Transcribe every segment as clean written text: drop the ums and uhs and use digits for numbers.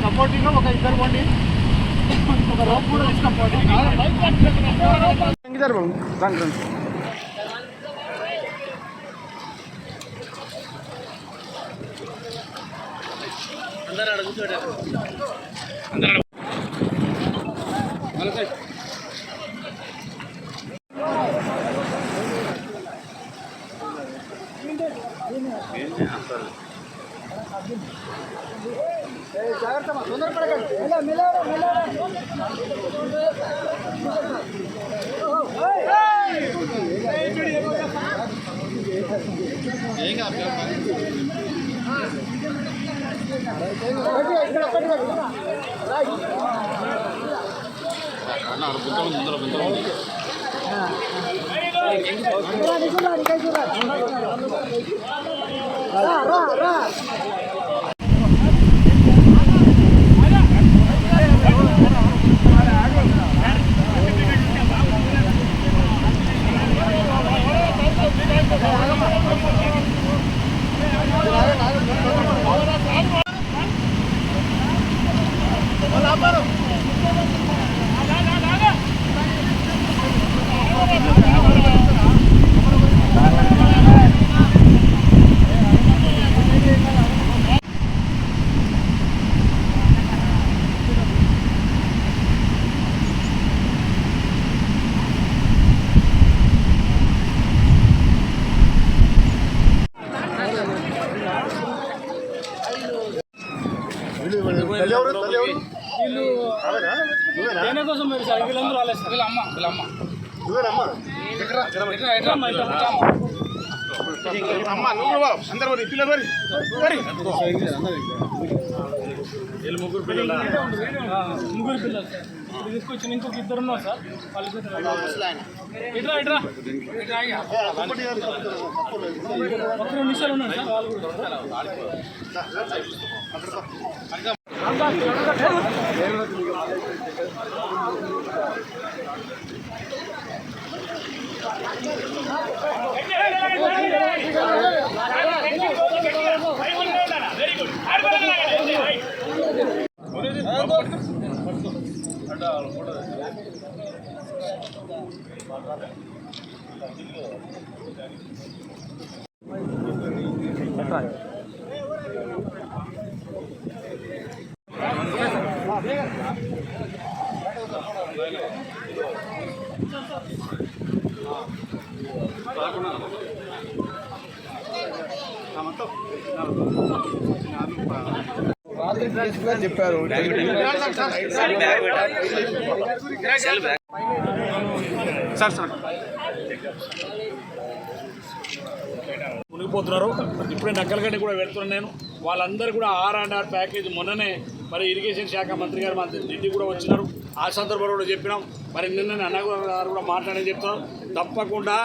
Supporting ఒక ఇద్దరు పోండి, ఒక రోప్ కూడా తీసుకోండి. అందరూ అడుగుతాడు అందరూ జాగ్రత్త తొందరపడకండి. ఏం కాదు కోసం మీరు సార్ వీళ్ళందరూ రాలేదు సార్. వీళ్ళమ్మ అందరూ పిల్లలు ముగ్గురు పిల్లలు తీసుకొచ్చి ఇంకొక ఇద్దరు ఉన్నారు సార్. వాళ్ళు ఇట్రా ఇట్రా ఒక 2 నిమిషాలు ఉన్నారు సార్. వాళ్ళు చెప్పారు సార్ సార్ మునిగిపోతున్నారు. ఇప్పుడే నక్కలగడ్డ కూడా వెళ్తున్నాను నేను. వాళ్ళందరూ కూడా R&R ప్యాకేజ్ మొన్ననే మరి ఇరిగేషన్ శాఖ మంత్రి గారు మన ఢిల్లీ కూడా వచ్చినారు. ఆ సందర్భంలో కూడా చెప్పినాం. మరి నిన్న అన్నగారు కూడా మాట్లాడని చెప్తున్నాం. తప్పకుండా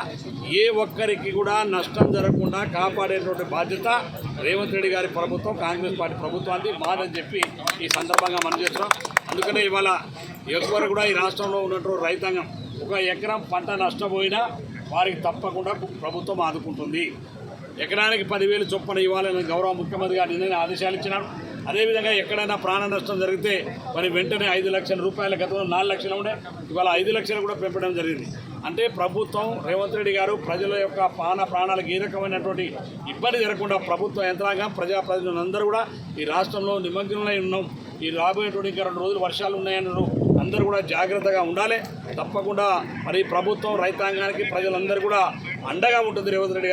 ఏ ఒక్కరికి కూడా నష్టం జరగకుండా కాపాడేటువంటి బాధ్యత రేవంత్ రెడ్డి గారి ప్రభుత్వం, కాంగ్రెస్ పార్టీ ప్రభుత్వానికి మాదని చెప్పి ఈ సందర్భంగా మనం చేస్తున్నాం. అందుకనే ఇవాళ ఎవరు కూడా ఈ రాష్ట్రంలో ఉన్నటువంటి రైతాంగం ఒక ఎకరం పంట నష్టపోయినా వారికి తప్పకుండా ప్రభుత్వం ఆదుకుంటుంది. ఎకరానికి 10,000 చొప్పున ఇవ్వాలని గౌరవ ముఖ్యమంత్రి గారు నిన్న ఆదేశాలు ఇచ్చినారు. అదేవిధంగా ఎక్కడైనా ప్రాణ నష్టం జరిగితే మరి వెంటనే 5 లక్షల రూపాయల, గతంలో 4 లక్షలు ఉండే, ఇవాళ 5 లక్షలు కూడా పెంపడం జరిగింది. అంటే ప్రభుత్వం రేవంత్ రెడ్డి గారు ప్రజల యొక్క ప్రాణాలకు ఏ రకమైనటువంటి ఇబ్బంది జరగకుండా ప్రభుత్వ యంత్రాంగం, ప్రజలందరూ కూడా ఈ రాష్ట్రంలో నిమగ్నమై ఉన్నాం. ఈ రాబోయేటువంటి ఇంకా 2 రోజులు వర్షాలు ఉన్నాయన్నారు. అందరూ కూడా జాగ్రత్తగా ఉండాలి. తప్పకుండా మరి ప్రభుత్వం రైతాంగానికి ప్రజలందరూ కూడా అండగా ఉంటుంది రేవంత్ రెడ్డి గారు.